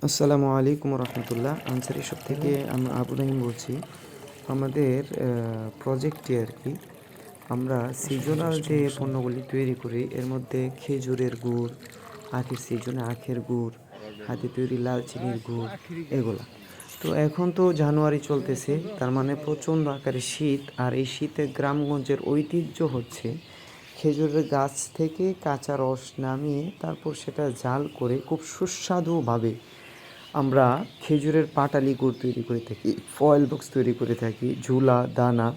আসসালামু আলাইকুম রহমতুল্লাহ। আনসারি শপ থেকে আমি আবু রহিম বলছি। আমাদের প্রজেক্টে আর কি আমরা সিজনাল যে পণ্যগুলি তৈরি করি, এর মধ্যে খেজুরের গুড়, আখের সিজনে আখের গুড়, হাতে তৈরি লাল চিনির গুড়, এগুলা। তো এখন তো জানুয়ারি চলতেছে, তার মানে প্রচণ্ড আকারে শীত। আর এই শীতে গ্রামগঞ্জের ঐতিহ্য হচ্ছে খেজুরের গাছ থেকে কাঁচা রস নামিয়ে তারপর সেটা জাল করে খুব সুস্বাদুভাবে আমরা খেজুরের পাটালি গুড় তৈরি করে থাকি, ফয়েল বক্স তৈরি করে থাকি, ঝুলা দানা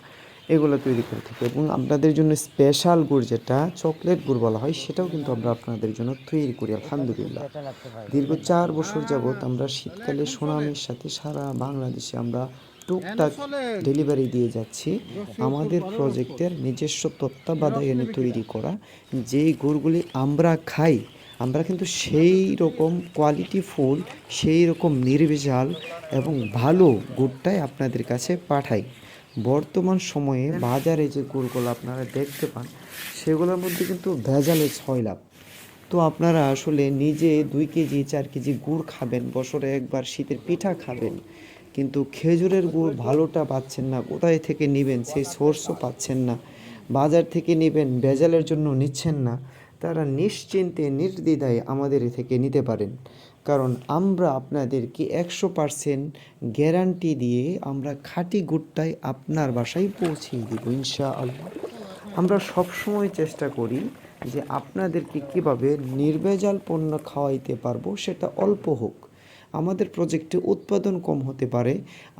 এগুলো তৈরি করে থাকি। এবং আপনাদের জন্য স্পেশাল গুড়, যেটা চকলেট গুড় বলা হয়, সেটাও কিন্তু আমরা আপনাদের জন্য তৈরি করি আলহামদুলিল্লাহ। দীর্ঘ 4 বছর যাবৎ আমরা শীতকালে সুনামের সাথে সারা বাংলাদেশে আমরা টুকটাক ডেলিভারি দিয়ে যাচ্ছি। আমাদের প্রজেক্টের নিজস্ব তত্ত্বাবধানে তৈরি করা যেই গুড়গুলি আমরা খাই, আমরা কিন্তু সেই রকম কোয়ালিটিফুল, সেই রকম নির্ভেজাল এবং ভালো গুড়টাই আপনাদের কাছে পাঠাই। বর্তমান সময়ে বাজারে যে গুড়গুলো আপনারা দেখতে পান, সেগুলোর মধ্যে কিন্তু ভেজালে ছয়লাভ। তো আপনারা আসলে নিজে 2 কেজি 4 কেজি গুড় খাবেন, বছরে একবার শীতের পিঠা খাবেন, কিন্তু খেজুরের গুড় ভালোটা পাচ্ছেন না। কোথায় থেকে নেবেন সেই সোর্সও পাচ্ছেন না। বাজার থেকে নেবেন, ভেজালের জন্য নিচ্ছেন না। তারা নিশ্চিন্তে নির্দ্বিধায় আমাদের থেকে নিতে পারেন, কারণ আমরা আপনাদেরকে 100% গ্যারান্টি দিয়ে আমরা খাঁটি গুড়টাই আপনার বাসায় পৌঁছিয়ে দেবো ইনশাআল্লাহ। আমরা সবসময় চেষ্টা করি যে আপনাদেরকে কীভাবে নির্ভেজাল পণ্য খাওয়াইতে পারবো, সেটা অল্প হোক। আমাদের প্রজেক্টে উৎপাদন কম হতে পারে,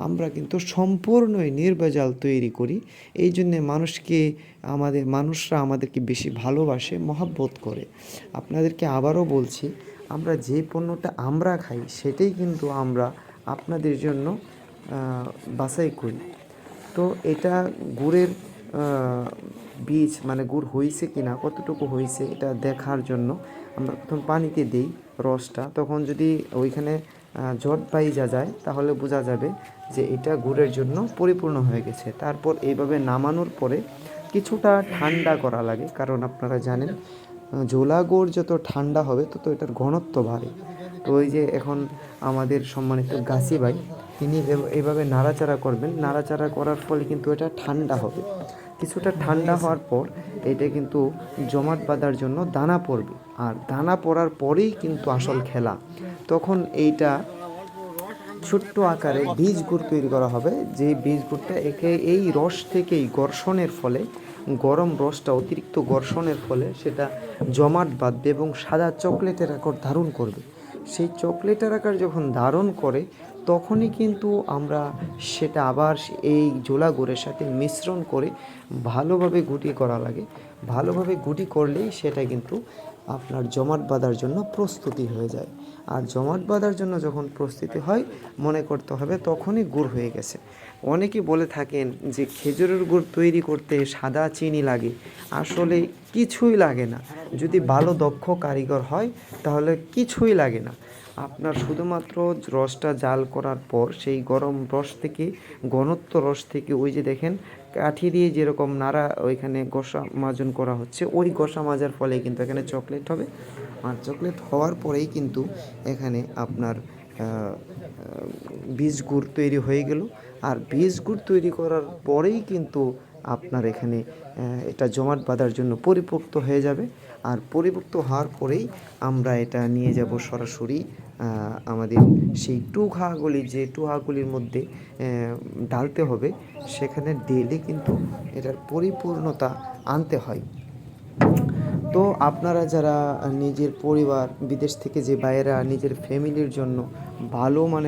আমরা কিন্তু সম্পূর্ণই নির্ভেজাল তৈরি করি। এই জন্যে মানুষরা আমাদেরকে বেশি ভালোবাসে, মহব্বত করে। আপনাদেরকে আবারও বলছি, আমরা যে পণ্যটা আমরা খাই সেটাই কিন্তু আমরা আপনাদের জন্য বাছাই করি। তো এটা গুড়ের বীজ, মানে গুড় হয়েছে কি না, কতটুকু হয়েছে, এটা দেখার জন্য আমরা প্রথম পানিতে দিই রসটা। তখন যদি ওইখানে জট পাইয়া যায়, তাহলে বোঝা যাবে যে এটা গুড়ের জন্য পরিপূর্ণ হয়ে গেছে। তারপর এইভাবে নামানোর পরে কিছুটা ঠান্ডা করা লাগে, কারণ আপনারা জানেন জোলা গুড় যত ঠান্ডা হবে তত এটার ঘনত্ব বাড়ে। তো ওই যে এখন আমাদের সম্মানিত গাছি ভাই, তিনি এইভাবে নাড়াচাড়া করবেন, নাড়াচাড়া করার ফলে কিন্তু এটা ঠান্ডা হবে। কিছুটা ঠান্ডা হওয়ার পর এটা কিন্তু জমাট বাঁধার জন্য দানা পড়বে, আর দানা পড়ার পরেই কিন্তু আসল খেলা। তখন এইটা ছোট্ট আকারে বীজ গুড় তৈরি করা হবে, যে বীজ গুড়টা এই রস থেকেই ঘর্ষণের ফলে, গরম রসটা অতিরিক্ত ঘর্ষণের ফলে সেটা জমাট বাঁধবে এবং সাদা চকলেটের আকার ধারণ করবে। সেই চকলেটের আকার যখন ধারণ করে, তখনই কিন্তু আমরা সেটা আবার এই জোলা গুড়ের সাথে মিশ্রণ করে ভালোভাবে গুটি করা লাগে। ভালোভাবে গুটি করলেই সেটা কিন্তু আপনার জমাট বাঁধার জন্য প্রস্তুতি হয়ে যায়। আর জমাট বাঁধার জন্য যখন প্রস্তুতি হয়, মনে করতে হবে তখনই গুড় হয়ে গেছে। অনেকেই বলে থাকেন যে খেজুরের গুড় তৈরি করতে সাদা চিনি লাগে। আসলে কিছুই লাগে না। যদি ভালো দক্ষ কারিগর হয়, তাহলে কিছুই লাগে না। আপনার শুধুমাত্র রসটা জাল করার পর সেই গরম রস থেকে, ঘনত্ব রস থেকে, ওই যে দেখেন কাঠি দিয়ে যেরকম নাড়া ওইখানে ঘষা মাজন করা হচ্ছে, ওই ঘষা মাজার ফলে কিন্তু এখানে চকলেট হবে। আর চকলেট হওয়ার পরেই কিন্তু এখানে আপনার বীজ গুড় তৈরি হয়ে গেল। আর বীজ গুড় তৈরি করার পরেই কিন্তু আপনার এখানে এটা জমাট বাঁধার জন্য পরিপক্ত হয়ে যাবে। আর পরিপক্ত হওয়ার পরেই আমরা এটা নিয়ে যাব সরাসরি আমাদের সেই যে টুহাগুলির মধ্যে ঢালতে হবে, সেখানে ঢেলে কিন্তু এটার পরিপূর্ণতা আনতে হয়। তো আপনারা যারা নিজের পরিবার, বিদেশ থেকে যে ভাইয়েরা নিজের ফ্যামিলির জন্য ভালো মানের